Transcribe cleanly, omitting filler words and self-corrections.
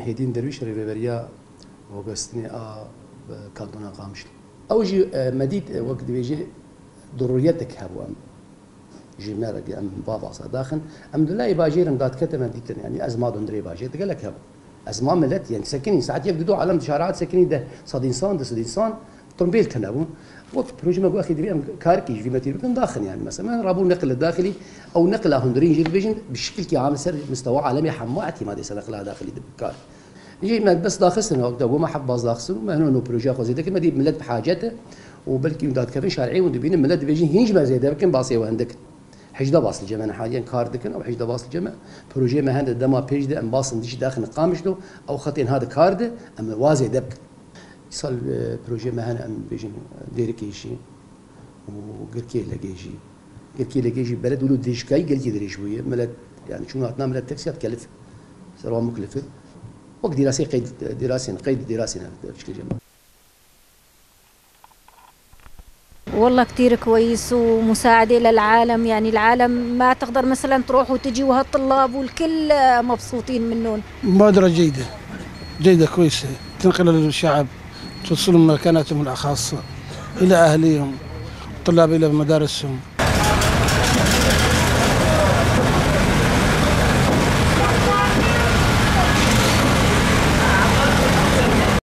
محي الدين درويش ريفيريا وغستني كالدونا قامشل او جي مديد وقت بيجي ضروريتك هبو جي مالك ام بابا صداخن الحمد لله باجير مدات كتم ديتن يعني ازما دندري باجير قال لك هبو ازما ملت يعني ساكنين ساعات يقدروا على شارعات ساكنين ده صاد انسان ده صاد انسان طرمبيل تنابون وقت بروجي ما اخي دبي كاركي في متير بكن داخل يعني مثلا رابو النقل الداخلي او نقل هندرين جيل بيجن بشكل كي عامل سر مستوى عالمي حماتي ما دي نقلها داخلي دبكار يجي ما بس داخل وقت وما حب باز داخل ما هنا بروجي خو زي ما دي ملت بحاجته وبلكي مدات كفن شارعي ودبين ملت بيجي هيج ما زي ده بكن باصي وعندك حجده باص الجماعه حاليا كاردكن او حجده باص الجماعه بروجي ما هذا دما بيج ده ام باص نديش داخل قامشلو او خطين هذا كارد ام وازي دبك صار بروجي ما هنا ام بيجن ديركيشي وقركي لقيجي قركي لقيجي بلد ولو دريش كاي قلتي دريش شويه ملت يعني شنو هتنام ملت تاكسي تكلف سروا مكلفه وقت دراسي قيد دراسي بشكل جميل. والله كتير كويس ومساعدة للعالم، يعني العالم ما تقدر مثلا تروح وتجي وهالطلاب والكل مبسوطين منهم. مبادرة جيدة كويسة تنقل للشعب، توصلهم مكاناتهم الخاصة إلى أهليهم، الطلاب إلى مدارسهم.